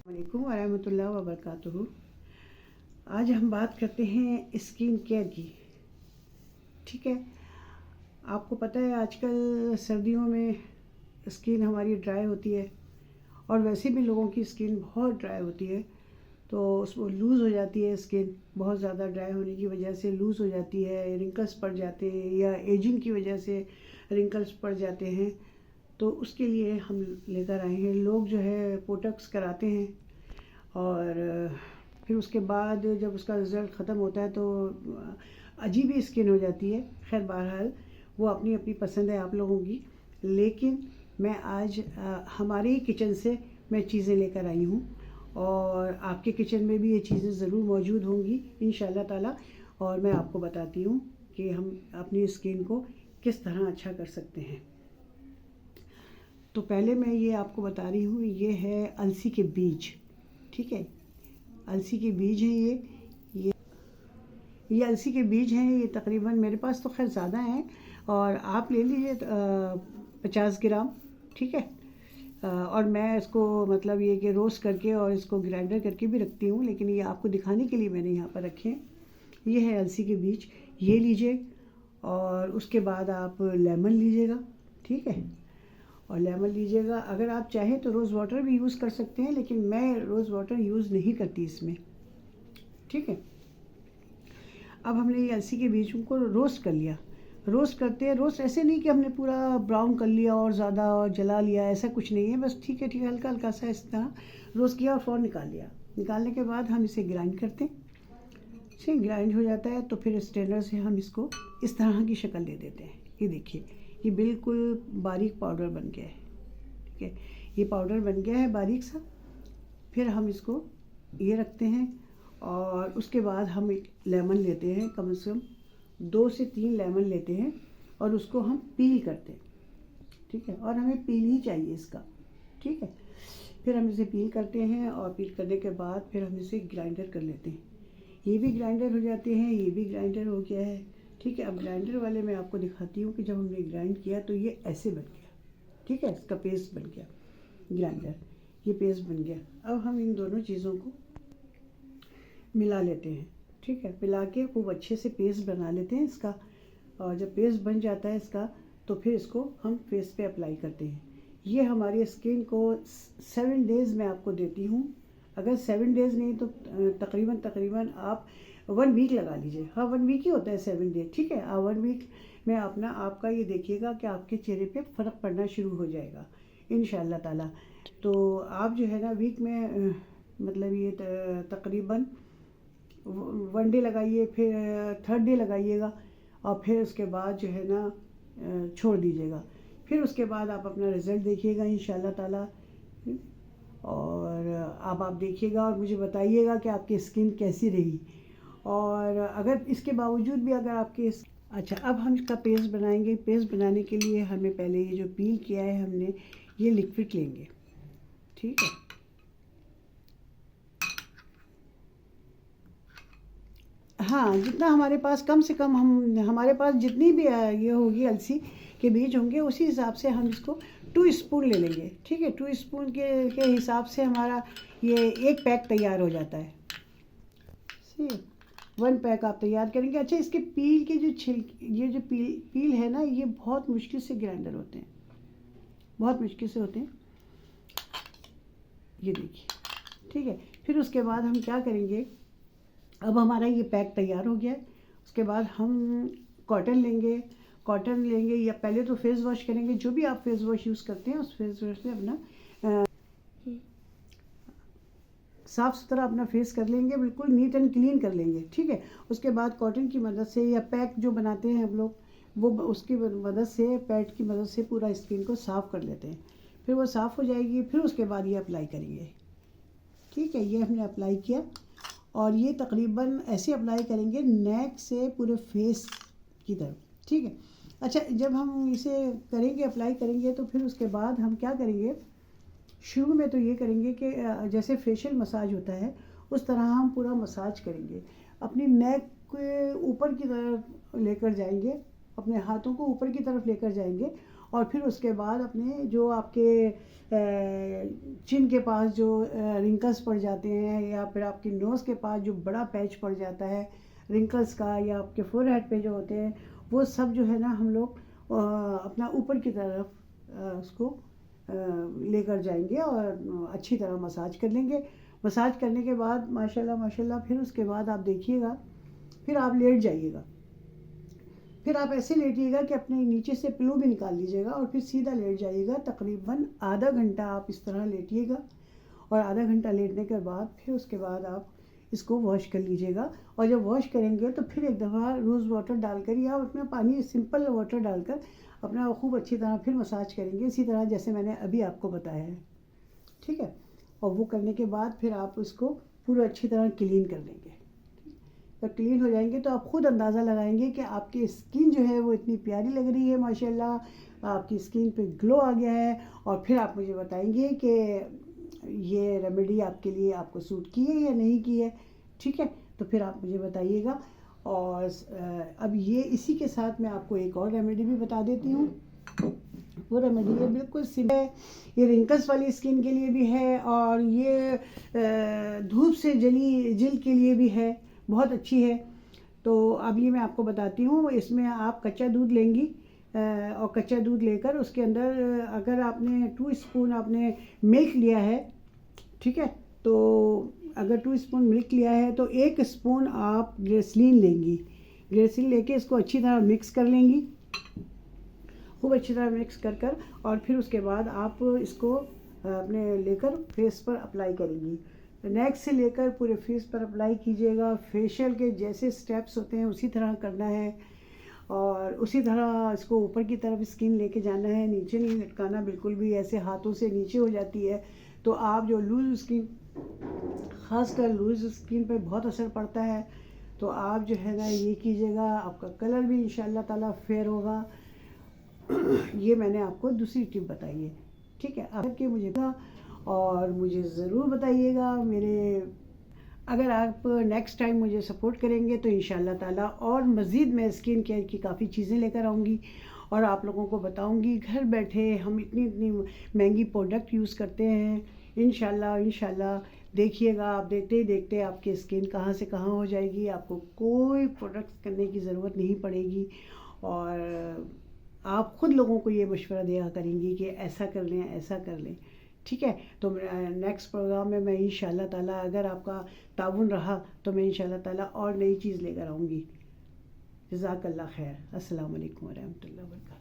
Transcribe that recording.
वालेकुम वरहमतुल्लाहि वबरकातुहू। आज हम बात करते हैं स्किन केयर की। ठीक है, आपको पता है आजकल सर्दियों में स्किन हमारी ड्राई होती है और वैसे भी लोगों की स्किन बहुत ड्राई होती है, तो उसमें लूज़ हो जाती है। स्किन बहुत ज़्यादा ड्राई होने की वजह से लूज़ हो जाती है, रिंकल्स पड़ जाते हैं या एजिंग की वजह से रिंकल्स पड़ जाते हैं। तो उसके लिए हम लेकर आए हैं। लोग जो है बोटॉक्स कराते हैं और फिर उसके बाद जब उसका रिज़ल्ट ख़त्म होता है तो अजीब ही स्किन हो जाती है। खैर बहरहाल वो अपनी अपनी पसंद है आप लोगों की, लेकिन मैं आज हमारे ही किचन से मैं चीज़ें लेकर आई हूँ और आपके किचन में भी ये चीज़ें ज़रूर मौजूद होंगी इंशाल्लाह ताला। और मैं आपको बताती हूँ कि हम अपनी स्किन को किस तरह अच्छा कर सकते हैं। तो पहले मैं ये आपको बता रही हूँ, ये है अलसी के बीज। ठीक है, अलसी के बीज हैं ये अलसी के बीज हैं। ये तकरीबन मेरे पास तो खैर ज़्यादा हैं और आप ले लीजिए 50 ग्राम। ठीक है, और मैं इसको मतलब ये कि रोस्ट करके और इसको ग्राइंडर करके भी रखती हूँ, लेकिन ये आपको दिखाने के लिए मैंने यहाँ पर रखे हैं। ये है अलसी के बीज, ये लीजिए। और उसके बाद आप लेमन लीजिएगा। ठीक है, और लेमन लीजिएगा। अगर आप चाहें तो रोज़ वाटर भी यूज़ कर सकते हैं, लेकिन मैं रोज़ वाटर यूज़ नहीं करती इसमें। ठीक है, अब हमने ये अलसी के बीजों को रोस्ट कर लिया। रोस्ट करते हैं, रोस्ट ऐसे नहीं कि हमने पूरा ब्राउन कर लिया और ज़्यादा जला लिया, ऐसा कुछ नहीं है। बस ठीक है, हल्का हल्का सा इस तरह रोस्ट किया और फ़ौरन निकाल लिया। निकालने के बाद हम इसे ग्राइंड करते हैं। इसे ग्राइंड हो जाता है तो फिर स्ट्रेनर से हम इसको इस तरह की शक्ल दे देते हैं। ये देखिए, ये बिल्कुल बारीक पाउडर बन गया है। ठीक है, ये पाउडर बन गया है बारीक सा। फिर हम इसको ये रखते हैं और उसके बाद हम एक लेमन लेते हैं, कम से कम 2 से 3 लेमन लेते हैं और उसको हम पील करते हैं। ठीक है, और हमें पील ही चाहिए इसका। ठीक है, फिर हम इसे पील करते हैं और पील करने के बाद फिर हम इसे ग्राइंडर कर लेते हैं। ये भी ग्राइंडर हो जाते हैं, ये भी ग्राइंडर हो गया है। ठीक है, अब ग्राइंडर वाले मैं आपको दिखाती हूँ कि जब हमने ग्राइंड किया तो ये ऐसे बन गया। ठीक है, इसका पेस्ट बन गया ग्राइंडर, ये पेस्ट बन गया। अब हम इन दोनों चीज़ों को मिला लेते हैं। ठीक है, मिला के खूब अच्छे से पेस्ट बना लेते हैं इसका। और जब पेस्ट बन जाता है इसका तो फिर इसको हम फेस पे अप्लाई करते हैं। ये हमारी स्किन को 7 डेज़ मैं आपको देती हूँ। अगर 7 डेज़ नहीं तो तकरीबन आप 1 वीक लगा लीजिए। हाँ, 1 वीक ही होता है 7 डे। ठीक है, 1 वीक में अपना आपका ये देखिएगा कि आपके चेहरे पे फ़र्क पड़ना शुरू हो जाएगा इंशाल्लाह ताला। तो आप जो है ना वीक में मतलब ये तकरीबन 1 डे लगाइए, फिर 3rd डे लगाइएगा और फिर उसके बाद जो है ना छोड़ दीजिएगा। फिर उसके बाद आप अपना रिज़ल्ट देखिएगा इंशाल्लाह ताला। और अब आप देखिएगा और मुझे बताइएगा कि आपकी स्किन कैसी रही। और अगर इसके बावजूद भी अगर आपके अच्छा, अब हम इसका पेस्ट बनाएंगे। पेस्ट बनाने के लिए हमें पहले ये जो पील किया है हमने, ये लिक्विड लेंगे। ठीक है, हाँ, जितना हमारे पास कम से कम हमारे पास जितनी भी ये होगी अलसी के बीज होंगे उसी हिसाब से हम इसको 2 स्पून ले लेंगे। ठीक है, 2 स्पून के हिसाब से हमारा ये 1 पैक तैयार हो जाता है। सी 1 पैक आप तैयार करेंगे। अच्छा, इसके पील के जो ये जो पील है ना, ये बहुत मुश्किल से ग्राइंडर होते हैं, बहुत मुश्किल से होते हैं। ये देखिए। ठीक है, फिर उसके बाद हम क्या करेंगे, अब हमारा ये पैक तैयार हो गया है। उसके बाद हम कॉटन लेंगे या पहले तो फेस वॉश करेंगे। जो भी आप फेस वॉश यूज़ करते हैं उस फेस वॉश से अपना साफ़ सुथरा अपना फेस कर लेंगे, बिल्कुल नीट एंड क्लीन कर लेंगे। ठीक है, उसके बाद कॉटन की मदद से या पैक जो बनाते हैं हम लोग, वो उसकी मदद से, पैड की मदद से पूरा स्किन को साफ़ कर लेते हैं। फिर वो साफ़ हो जाएगी, फिर उसके बाद ये अप्लाई करेंगे। ठीक है, ये हमने अप्लाई किया और ये तकरीबन ऐसे अप्लाई करेंगे नेक से पूरे फेस की तरफ। ठीक है, अच्छा, जब हम इसे करेंगे, अप्लाई करेंगे, तो फिर उसके बाद हम क्या करेंगे, शुरू में तो ये करेंगे कि जैसे फेशियल मसाज होता है उस तरह हम पूरा मसाज करेंगे। अपनी नेक के ऊपर की तरफ लेकर जाएंगे, अपने हाथों को ऊपर की तरफ लेकर जाएंगे और फिर उसके बाद अपने जो आपके चिन के पास जो रिंकल्स पड़ जाते हैं, या फिर आपकी नोज़ के पास जो बड़ा पैच पड़ जाता है रिंकल्स का, या आपके फोरहेड पे जो होते हैं, वो सब जो है ना हम लोग अपना ऊपर की तरफ उसको लेकर जाएंगे और अच्छी तरह मसाज कर लेंगे। मसाज करने के बाद माशाल्लाह माशाल्लाह फिर उसके बाद आप देखिएगा, फिर आप लेट जाइएगा। फिर आप ऐसे लेटिएगा कि अपने नीचे से पिलो भी निकाल लीजिएगा और फिर सीधा लेट जाइएगा। तकरीबन आधा घंटा आप इस तरह लेटिएगा, और आधा घंटा लेटने के बाद फिर उसके बाद आप इसको वॉश कर लीजिएगा। और जब वॉश करेंगे तो फिर एक दफ़ा रोज़ वाटर डालकर या अपना पानी सिंपल वाटर डालकर अपना खूब अच्छी तरह फिर मसाज करेंगे, इसी तरह जैसे मैंने अभी आपको बताया है, ठीक है। और वो करने के बाद फिर आप उसको पूरा अच्छी तरह क्लीन कर लेंगे। जब क्लीन हो जाएंगे तो आप ख़ुद अंदाज़ा लगाएंगे कि आपकी स्किन जो है वो इतनी प्यारी लग रही है माशाल्लाह, आपकी स्किन पे ग्लो आ गया है। और फिर आप मुझे बताएंगे कि ये रेमेडी आपके लिए आपको सूट की है या नहीं की है, ठीक है। तो फिर आप मुझे बताइएगा। और अब ये इसी के साथ मैं आपको एक और रेमेडी भी बता देती हूँ। वो रेमेडी है बिल्कुल सिंपल है, ये रिंकल्स वाली स्किन के लिए भी है, और ये धूप से जली जिल्द के लिए भी है, बहुत अच्छी है। तो अब ये मैं आपको बताती हूँ। इसमें आप कच्चा दूध लेंगी, और कच्चा दूध लेकर उसके अंदर अगर आपने 2 स्पून आपने मिल्क लिया है, ठीक है, तो अगर 2 स्पून मिल्क लिया है तो 1 स्पून आप ग्लिसरीन लेंगी। ग्लिसरीन लेके इसको अच्छी तरह मिक्स कर लेंगी, खूब अच्छी तरह मिक्स कर और फिर उसके बाद आप इसको अपने लेकर फेस पर अप्लाई करेंगी। नेक से लेकर पूरे फेस पर अप्लाई कीजिएगा। फेशियल के जैसे स्टेप्स होते हैं उसी तरह करना है, और उसी तरह इसको ऊपर की तरफ स्किन लेके जाना है, नीचे नहीं लटकाना बिल्कुल भी। ऐसे हाथों से नीचे हो जाती है तो आप जो लूज़ स्किन, ख़ासकर लूज़ स्किन पे बहुत असर पड़ता है। तो आप जो है ना ये कीजिएगा, आपका कलर भी इंशाल्लाह ताला फेयर होगा। ये मैंने आपको दूसरी टिप बताई है, ठीक है। अब कि मुझे और मुझे ज़रूर बताइएगा अगर आप नेक्स्ट टाइम मुझे सपोर्ट करेंगे तो इंशाल्लाह ताला और मज़ीद मैं स्किन केयर की काफ़ी चीज़ें लेकर आऊँगी और आप लोगों को बताऊँगी। घर बैठे हम इतनी इतनी महंगी प्रोडक्ट यूज़ करते हैं। इंशाल्लाह देखिएगा, आप देखते ही देखते आपकी स्किन कहाँ से कहाँ हो जाएगी। आपको कोई प्रोडक्ट करने की ज़रूरत नहीं पड़ेगी, और आप ख़ुद लोगों को ये मशवरा दिया करेंगी कि ऐसा कर लें, ऐसा कर लें, ठीक है। तो नेक्स्ट प्रोग्राम में मैं इंशाल्लाह ताला अगर आपका ताउन रहा तो मैं इंशाल्लाह ताला और नई चीज़ लेकर आऊँगी। जज़ाकल्लाह खैर। अस्सलाम वालेकुम व रहमतुल्लाहि व बरकातहू।